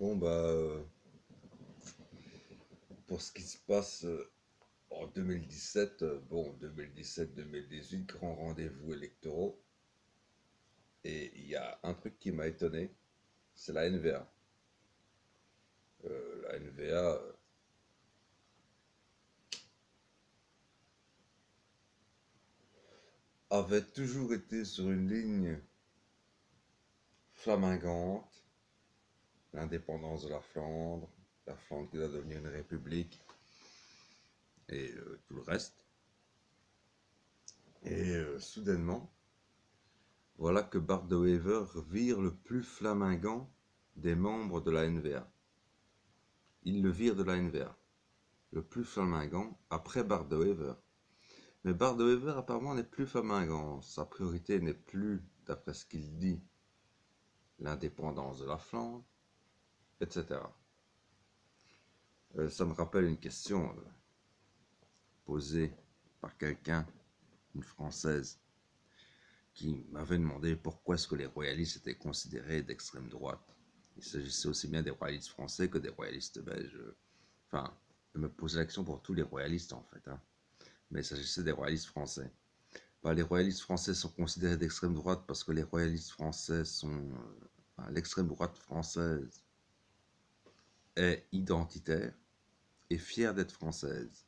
Bon, pour ce qui se passe en 2017, bon, 2017-2018, grand rendez-vous électoraux. Et il y a un truc qui m'a étonné, c'est la NVA. La NVA avait toujours été sur une ligne flamingante, l'indépendance de la Flandre qui doit devenir une république, et tout le reste. Et soudainement, voilà que Bart de Wever vire le plus flamingant des membres de la NVA. Il le vire de la NVA, le plus flamingant, après Bart de Wever. Mais Bart de Wever apparemment n'est plus flamingant. Sa priorité n'est plus, d'après ce qu'il dit, l'indépendance de la Flandre, etc. Ça me rappelle une question posée par quelqu'un, une Française, qui m'avait demandé pourquoi est-ce que les royalistes étaient considérés d'extrême droite. Il s'agissait aussi bien des royalistes français que des royalistes belges. Enfin, je me posais la question pour tous les royalistes en fait, hein. Mais il s'agissait des royalistes français. Bah, les royalistes français sont considérés d'extrême droite parce que les royalistes français sont... l'extrême droite française est identitaire et fière d'être française.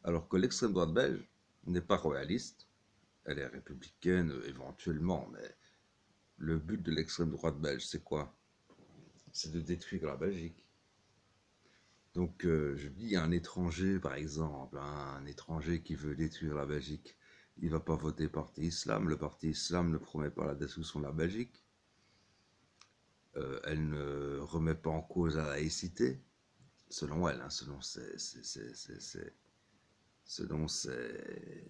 Alors que l'extrême droite belge n'est pas royaliste, elle est républicaine éventuellement, mais le but de l'extrême droite belge, c'est quoi? C'est de détruire la Belgique. Donc je dis un étranger, par exemple, hein, un étranger qui veut détruire la Belgique, il ne va pas voter Parti Islam. Le Parti Islam ne promet pas la destruction de la Belgique. Elle ne remet pas en cause la laïcité, selon elle, hein, selon ses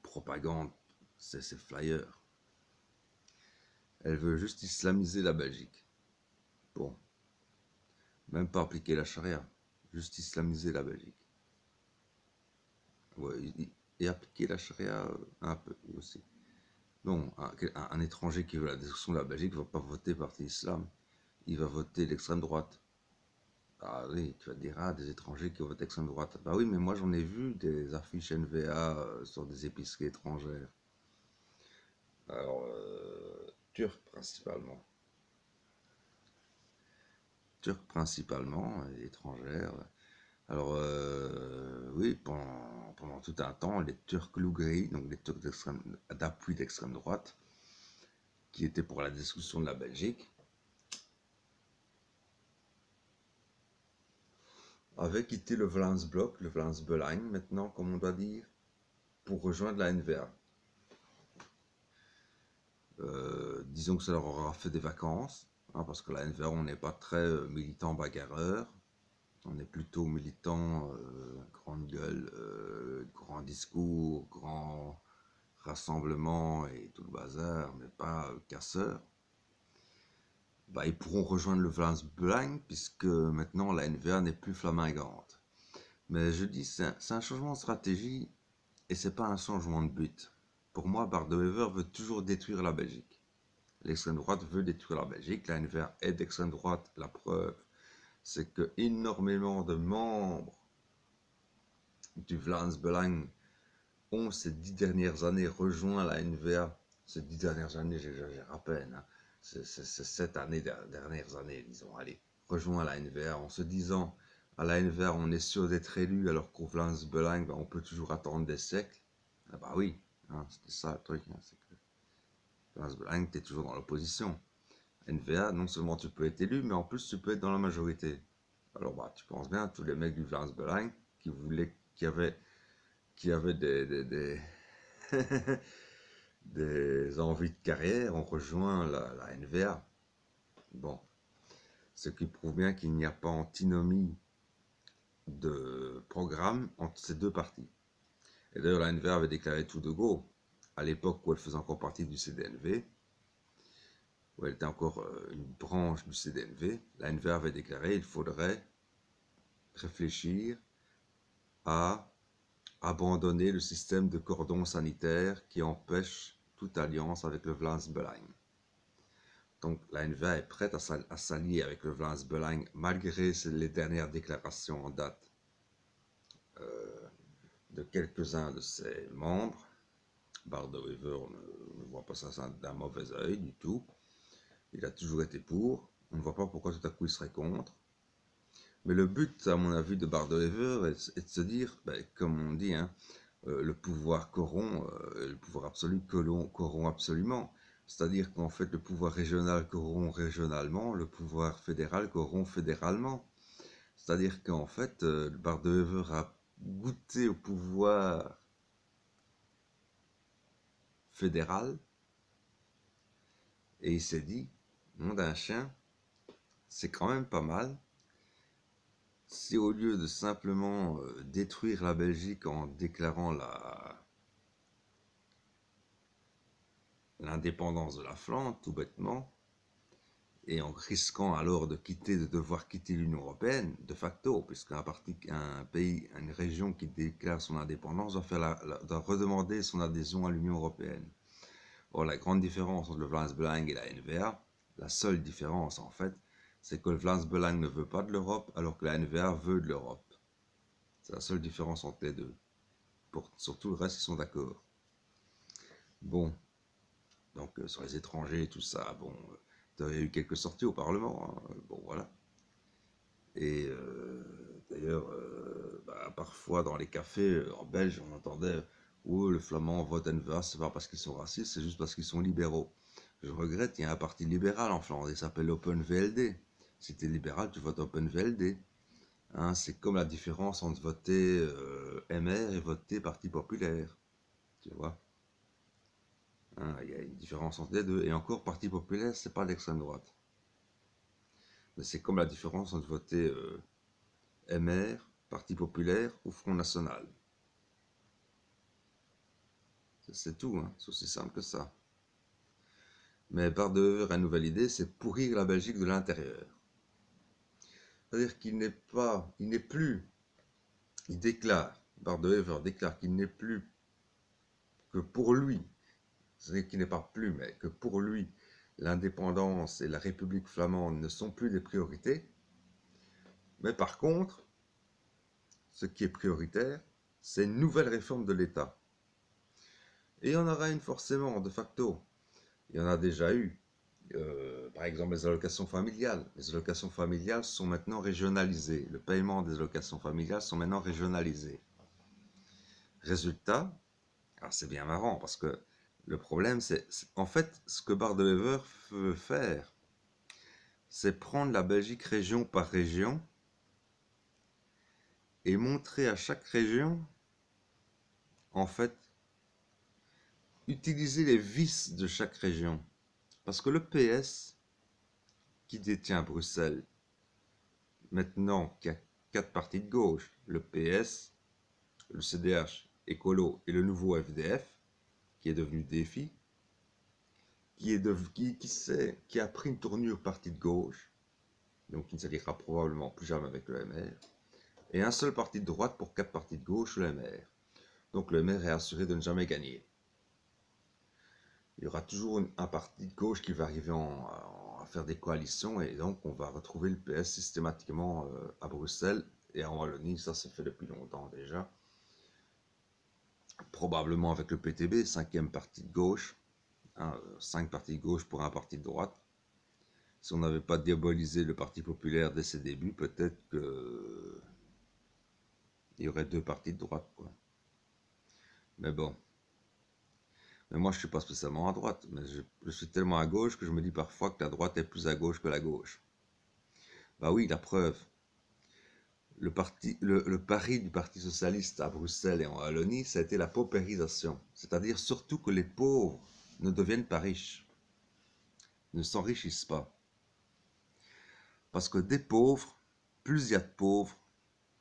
propagandes, ses flyers. Elle veut juste islamiser la Belgique. Bon, même pas appliquer la charia, juste islamiser la Belgique. Ouais, et appliquer la charia un peu aussi. Non, un étranger qui veut la destruction de la Belgique ne va pas voter Parti Islam, il va voter l'extrême droite. Ah oui, tu vas te dire, ah, des étrangers qui votent extrême droite. Bah oui, mais moi j'en ai vu des affiches NVA sur des épiceries étrangères. Alors, turques principalement. Turques principalement, et étrangères. Alors, oui, pendant tout un temps, les Turcs loups-gris, donc les Turcs d'appui d'extrême droite, qui étaient pour la destruction de la Belgique, avaient quitté le Vlaams-Blok, le Vlaams-Belang maintenant, comme on doit dire, pour rejoindre la NVA. Disons que ça leur aura fait des vacances, hein, parce que la NVA, on n'est pas très militant bagarreur, on est plutôt militant grande gueule, grand discours, grand rassemblement et tout le bazar, mais pas casseur. Bah, ils pourront rejoindre le Vlaams-Belang puisque maintenant la NVA n'est plus flamingante. Mais je dis, c'est un changement de stratégie et c'est pas un changement de but. Pour moi, Bart de Wever veut toujours détruire la Belgique. L'extrême droite veut détruire la Belgique, la NVA est d'extrême droite. La preuve, c'est que énormément de membres du Vlaams-Belang ont ces 10 dernières années rejoint la NVA. Ces 10 dernières années, j'exagère à peine, hein. C'est cette année, dernières années, disons, allez, rejoint la NVA en se disant, à la NVA, on est sûr d'être élu, alors qu'au Vlaams-Belang, on peut toujours attendre des siècles. Ah bah oui, hein, c'était ça le truc, hein, c'est que Vlaams-Belang, t'es toujours dans l'opposition. NVA, non seulement tu peux être élu, mais en plus tu peux être dans la majorité. Alors bah, tu penses bien, tous les mecs du Vlaams-Belang qui avaient des envies de carrière ont rejoint la NVA. Bon, ce qui prouve bien qu'il n'y a pas antinomie de programme entre ces deux partis. Et d'ailleurs, la NVA avait déclaré tout de go, à l'époque où elle faisait encore partie du CDNV, où elle était encore une branche du CDNV, la NVA avait déclaré qu'il faudrait réfléchir à abandonner le système de cordon sanitaire qui empêche toute alliance avec le Vlaams-Belang. Donc la NVA est prête à s'allier avec le Vlaams Belang malgré les dernières déclarations en date de quelques-uns de ses membres. Bart de Wever ne voit pas ça d'un mauvais œil du tout. Il a toujours été pour. On ne voit pas pourquoi tout à coup il serait contre. Mais le but, à mon avis, de Bart de Wever est de se dire, ben, comme on dit, hein, le pouvoir corrompt, le pouvoir absolu corrompt absolument. C'est-à-dire qu'en fait, le pouvoir régional corrompt régionalement, le pouvoir fédéral corrompt fédéralement. C'est-à-dire qu'en fait, Bart de Wever a goûté au pouvoir fédéral et il s'est dit, nom d'un chien, c'est quand même pas mal si au lieu de simplement détruire la Belgique en déclarant l'indépendance de la Flandre, tout bêtement, et en risquant alors de devoir quitter l'Union européenne, de facto, puisqu'un pays, une région qui déclare son indépendance doit redemander son adhésion à l'Union européenne. Or, la grande différence entre le Vlaams Belang et la NVA, la seule différence en fait, c'est que le Vlaams Belang ne veut pas de l'Europe, alors que la NVA veut de l'Europe. C'est la seule différence entre les deux. Sur tout le reste, ils sont d'accord. Bon, donc sur les étrangers et tout ça, bon, il y a eu quelques sorties au Parlement, hein, bon voilà. Et d'ailleurs, parfois dans les cafés en Belge, on entendait oh, le flamand vote NVA, c'est pas parce qu'ils sont racistes, c'est juste parce qu'ils sont libéraux. Je regrette, il y a un parti libéral en Flandre, il s'appelle Open VLD. Si tu es libéral, tu votes Open VLD. Hein, c'est comme la différence entre voter MR et voter Parti populaire. Tu vois, hein, il y a une différence entre les deux. Et encore, Parti populaire, c'est pas l'extrême droite. Mais c'est comme la différence entre voter MR, Parti populaire ou Front National. C'est tout, hein. C'est aussi simple que ça. Mais Bart de Wever a une nouvelle idée, c'est pourrir la Belgique de l'intérieur. C'est-à-dire qu'il n'est plus, Bart de Wever déclare qu'il n'est plus que pour lui, c'est-à-dire qu'il n'est pas plus, mais que pour lui, l'indépendance et la République flamande ne sont plus des priorités. Mais par contre, ce qui est prioritaire, c'est une nouvelle réforme de l'État. Et il y en aura une forcément, de facto. Il y en a déjà eu. Par exemple, les allocations familiales. Les allocations familiales sont maintenant régionalisées. Le paiement des allocations familiales sont maintenant régionalisés. Résultat, c'est bien marrant parce que le problème, c'est en fait ce que Bart de Wever veut faire, c'est prendre la Belgique région par région et montrer à chaque région, en fait, utiliser les vices de chaque région. Parce que le PS, qui détient Bruxelles, maintenant qui a 4 partis de gauche, le PS, le CDH, Écolo et le nouveau FDF, qui est devenu Défi, qui a pris une tournure parti de gauche, donc qui ne s'alliera probablement plus jamais avec le MR, et un seul parti de droite pour 4 partis de gauche, le MR. Donc le MR est assuré de ne jamais gagner. Il y aura toujours un parti de gauche qui va arriver à faire des coalitions, et donc on va retrouver le PS systématiquement à Bruxelles et en Wallonie, ça s'est fait depuis longtemps déjà. Probablement avec le PTB, 5e parti de gauche, 5 partis de gauche pour un parti de droite. Si on n'avait pas diabolisé le Parti populaire dès ses débuts, peut-être qu'il y aurait 2 partis de droite, quoi. Mais bon. Mais moi, je ne suis pas spécialement à droite, mais je suis tellement à gauche que je me dis parfois que la droite est plus à gauche que la gauche. Bah oui, la preuve. Le pari du Parti socialiste à Bruxelles et en Wallonie, ça a été la paupérisation. C'est-à-dire surtout que les pauvres ne deviennent pas riches, ne s'enrichissent pas. Parce que des pauvres, plus il y a de pauvres,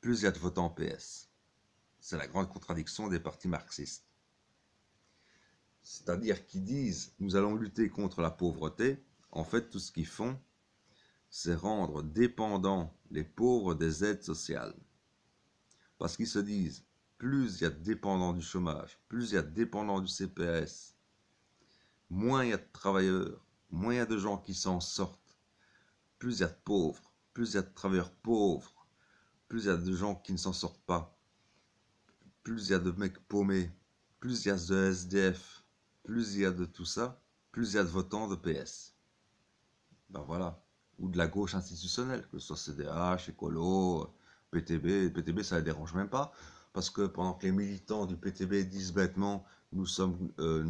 plus il y a de votants PS. C'est la grande contradiction des partis marxistes. C'est-à-dire qu'ils disent « nous allons lutter contre la pauvreté », en fait tout ce qu'ils font, c'est rendre dépendants les pauvres des aides sociales. Parce qu'ils se disent, plus il y a de dépendants du chômage, plus il y a de dépendants du CPS, moins il y a de travailleurs, moins il y a de gens qui s'en sortent, plus il y a de pauvres, plus il y a de travailleurs pauvres, plus il y a de gens qui ne s'en sortent pas, plus il y a de mecs paumés, plus il y a de SDF, plus il y a de tout ça, plus il y a de votants de PS. Ben voilà. Ou de la gauche institutionnelle, que ce soit CDH, Écolo, PTB. PTB, ça ne les dérange même pas, parce que pendant que les militants du PTB disent bêtement nous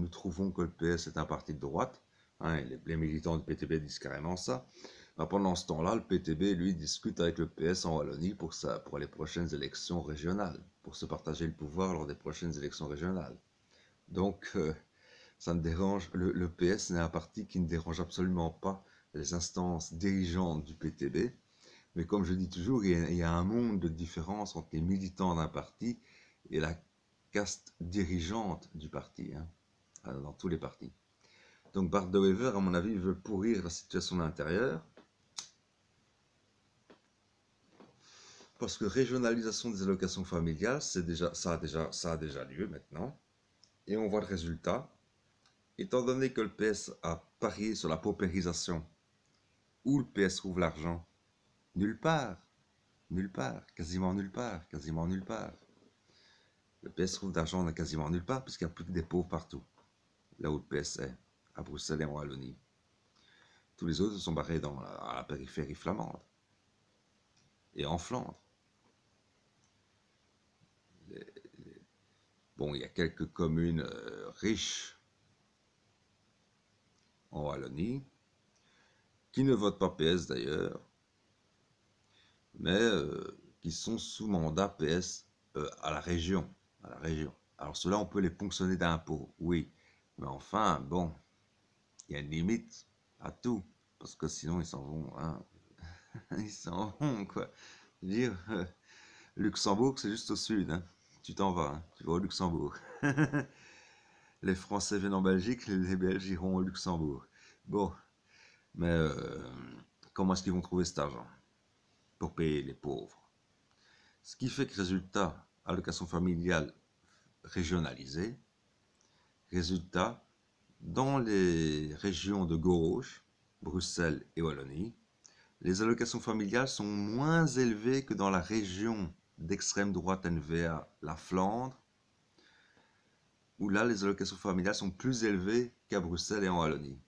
trouvons que le PS est un parti de droite, hein, les militants du PTB disent carrément ça. Ben pendant ce temps-là, le PTB, lui, discute avec le PS en Wallonie pour les prochaines élections régionales, pour se partager le pouvoir lors des prochaines élections régionales. Donc, ça ne dérange, le PS n'est un parti qui ne dérange absolument pas les instances dirigeantes du PTB, mais comme je dis toujours, il y a un monde de différence entre les militants d'un parti et la caste dirigeante du parti, hein, dans tous les partis. Donc Bart de Wever, à mon avis, veut pourrir la situation intérieure, parce que régionalisation des allocations familiales, ça a déjà lieu maintenant, et on voit le résultat. Étant donné que le PS a parié sur la paupérisation, où le PS trouve l'argent? Nulle part. Nulle part. Quasiment nulle part. Quasiment nulle part. Le PS trouve d'argent quasiment nulle part puisqu'il n'y a plus que des pauvres partout. Là où le PS est. À Bruxelles et en Wallonie. Tous les autres se sont barrés à la périphérie flamande. Et en Flandre. Bon, il y a quelques communes riches en Wallonie qui ne votent pas PS d'ailleurs, mais qui sont sous mandat PS à la région. À la région. Alors ceux-là, on peut les ponctionner d'impôts, oui. Mais enfin, bon, il y a une limite à tout. Parce que sinon, ils s'en vont. Hein. Ils s'en vont, quoi. Je veux dire, Luxembourg, c'est juste au sud. Hein. Tu t'en vas, hein. Tu vas au Luxembourg. Les Français viennent en Belgique, les Belges iront au Luxembourg. Bon, mais comment est-ce qu'ils vont trouver cet argent pour payer les pauvres? Ce qui fait que résultat, allocation familiale régionalisée, résultat, dans les régions de gauche, Bruxelles et Wallonie, les allocations familiales sont moins élevées que dans la région d'extrême droite NVA, la Flandre, où là les allocations familiales sont plus élevées qu'à Bruxelles et en Wallonie.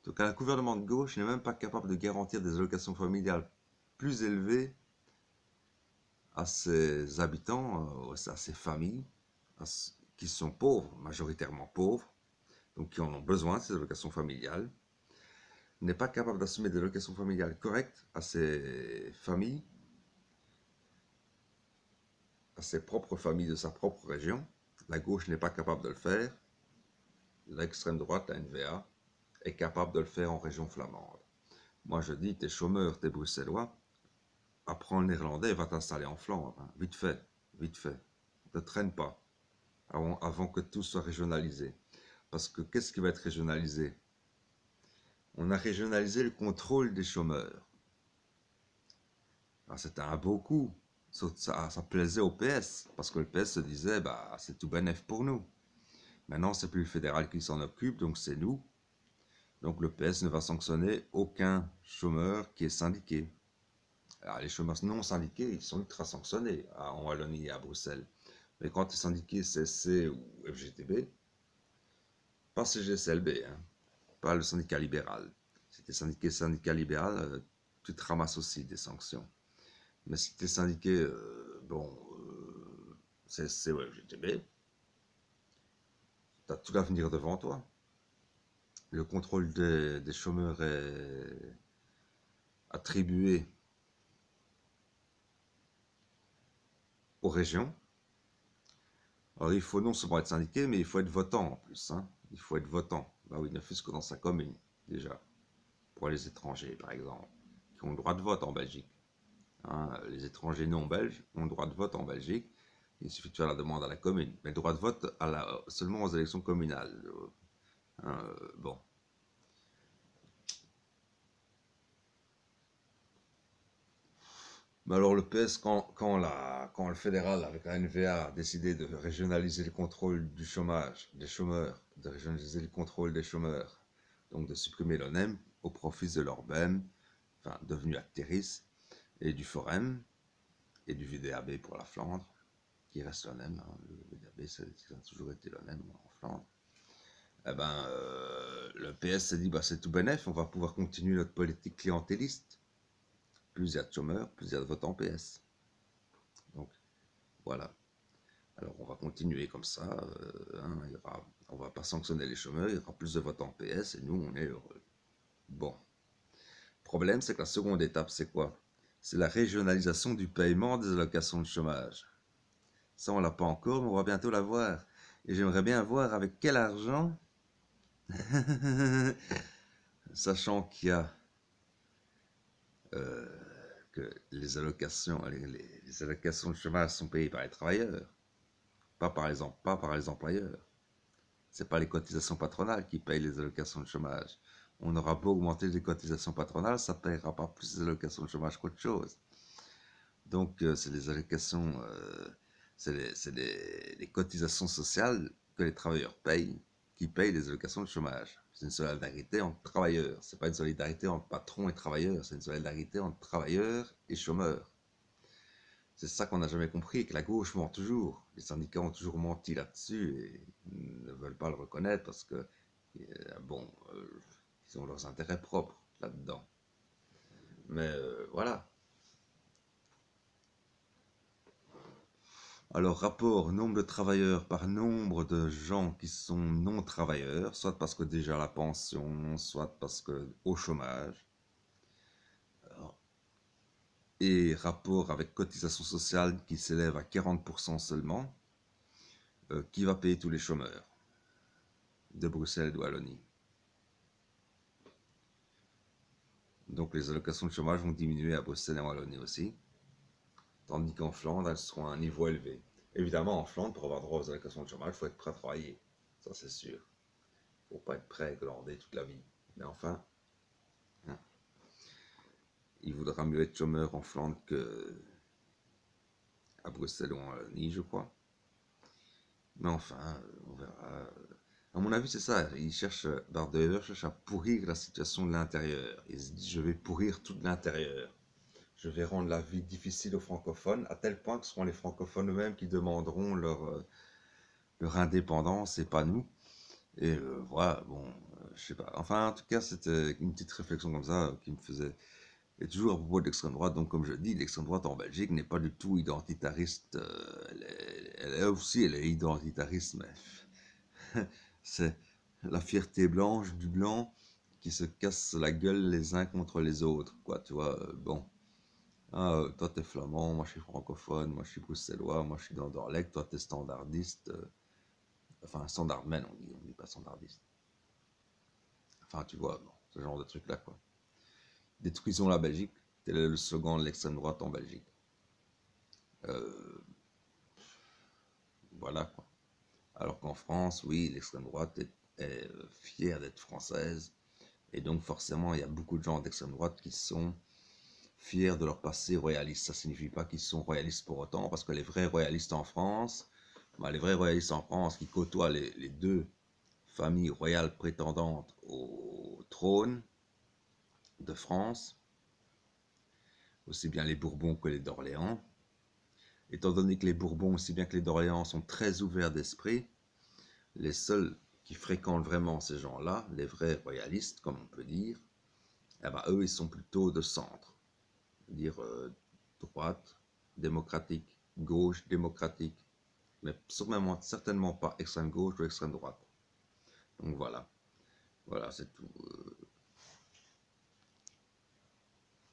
Donc un gouvernement de gauche n'est même pas capable de garantir des allocations familiales plus élevées à ses habitants, à ses familles, qui sont pauvres, majoritairement pauvres, donc qui en ont besoin de ces allocations familiales, n'est pas capable d'assumer des allocations familiales correctes à ses familles, à ses propres familles de sa propre région. La gauche n'est pas capable de le faire. L'extrême droite, la NVA, est capable de le faire en région flamande. Moi, je dis, t'es chômeur, t'es bruxellois, apprends le néerlandais et va t'installer en Flandre. Hein. Vite fait, vite fait. Ne traîne pas avant que tout soit régionalisé. Parce que qu'est-ce qui va être régionalisé? On a régionalisé le contrôle des chômeurs. C'était un beau coup. Ça plaisait au PS, parce que le PS se disait, bah, c'est tout bénef pour nous. Maintenant, c'est plus le fédéral qui s'en occupe, donc c'est nous. Donc le PS ne va sanctionner aucun chômeur qui est syndiqué. Alors, les chômeurs non syndiqués, ils sont ultra sanctionnés en Wallonie et à Bruxelles. Mais quand tu es syndiqué CSC ou FGTB, pas CGCLB, hein, pas le syndicat libéral. Si tu es syndiqué syndicat libéral, tu te ramasses aussi des sanctions. Mais si tu es syndiqué, CSC ou FGTB, tu as tout l'avenir devant toi. Le contrôle des chômeurs est attribué aux régions. Alors il faut non seulement être syndiqué, mais il faut être votant en plus. Hein. Il faut être votant. Bah oui, ne fût-ce que dans sa commune, déjà. Pour les étrangers, par exemple, qui ont le droit de vote en Belgique. Hein, les étrangers non belges ont le droit de vote en Belgique. Il suffit de faire la demande à la commune. Mais le droit de vote seulement aux élections communales. Bon. Mais alors le PS, quand le fédéral, avec la NVA, a décidé de régionaliser le contrôle du chômage, des chômeurs, de régionaliser le contrôle des chômeurs Donc de supprimer l'ONEM au profit de l'ORBEM, enfin devenu Acteris, et du Forum, et du VDAB pour la Flandre, qui reste l'ONEM. Hein. Le VDAB, ça a toujours été l'ONEM en Flandre. Eh ben, le PS s'est dit, bah, c'est tout bénef, on va pouvoir continuer notre politique clientéliste. Plus il y a de chômeurs, plus il y a de votants PS. Donc, voilà. Alors, on va continuer comme ça. Hein, on va pas sanctionner les chômeurs, il y aura plus de votants PS et nous, on est heureux. Bon. Le problème, c'est que la seconde étape, c'est quoi? C'est la régionalisation du paiement des allocations de chômage. Ça, on l'a pas encore, mais on va bientôt l'avoir. Et j'aimerais bien voir avec quel argent, sachant qu'il y a euh, que les allocations, les allocations de chômage sont payées par les travailleurs, pas par les employeurs. C'est pas les cotisations patronales qui payent les allocations de chômage. On aura beau augmenter les cotisations patronales, ça ne payera pas plus les allocations de chômage qu'autre chose. Donc, c'est les allocations, c'est les cotisations sociales que les travailleurs payent, qui payent les allocations de chômage. C'est une solidarité entre travailleurs. C'est pas une solidarité entre patrons et travailleurs. C'est une solidarité entre travailleurs et chômeurs. C'est ça qu'on n'a jamais compris, que la gauche ment toujours. Les syndicats ont toujours menti là-dessus et ne veulent pas le reconnaître parce que, bon, ils ont leurs intérêts propres là-dedans. Mais voilà. Alors, rapport nombre de travailleurs par nombre de gens qui sont non travailleurs, soit parce que déjà la pension, soit parce que au chômage. Alors, et rapport avec cotisation sociale qui s'élève à 40% seulement, qui va payer tous les chômeurs de Bruxelles et de Wallonie. Donc les allocations de chômage vont diminuer à Bruxelles et en Wallonie aussi, tandis qu'en Flandre, elles seront à un niveau élevé. Évidemment, en Flandre, pour avoir droit aux allocations de chômage, il faut être prêt à travailler. Ça, c'est sûr. Il ne faut pas être prêt à glander toute la vie. Mais enfin, hein, il vaudra mieux être chômeur en Flandre qu'à Bruxelles ou en Wallonie, je crois. Mais enfin, on verra. À mon avis, c'est ça. Il cherche, Bardeur cherche à pourrir la situation de l'intérieur. Il se dit, je vais pourrir tout de l'intérieur. Je vais rendre la vie difficile aux francophones, à tel point que ce seront les francophones eux-mêmes qui demanderont leur indépendance et pas nous. Et voilà, bon, je sais pas. Enfin, en tout cas, c'était une petite réflexion comme ça qui me faisait. Et toujours à propos de l'extrême droite, donc comme je dis, l'extrême droite en Belgique n'est pas du tout identitariste. Elle est identitariste, mais c'est la fierté blanche du blanc qui se casse la gueule les uns contre les autres, quoi, tu vois, bon. Ah, toi t'es flamand, moi je suis francophone, moi je suis bruxellois, moi je suis d'Anderlecht, toi t'es standardiste, enfin standardman on dit pas standardiste. Enfin tu vois, bon, ce genre de truc là quoi. Détruisons la Belgique, tel est le slogan de l'extrême droite en Belgique. Euh, voilà quoi. Alors qu'en France, oui, l'extrême droite est fière d'être française, et donc forcément il y a beaucoup de gens d'extrême droite qui sont fiers de leur passé royaliste. Ça ne signifie pas qu'ils sont royalistes pour autant, parce que les vrais royalistes en France, les vrais royalistes en France qui côtoient les deux familles royales prétendantes au trône de France, aussi bien les Bourbons que les d'Orléans, étant donné que les Bourbons, aussi bien que les d'Orléans, sont très ouverts d'esprit, les seuls qui fréquentent vraiment ces gens-là, les vrais royalistes, comme on peut dire, eh ben, eux, ils sont plutôt de centre, dire droite, démocratique, gauche, démocratique, mais certainement pas extrême gauche ou extrême droite. Donc voilà, voilà, c'est tout.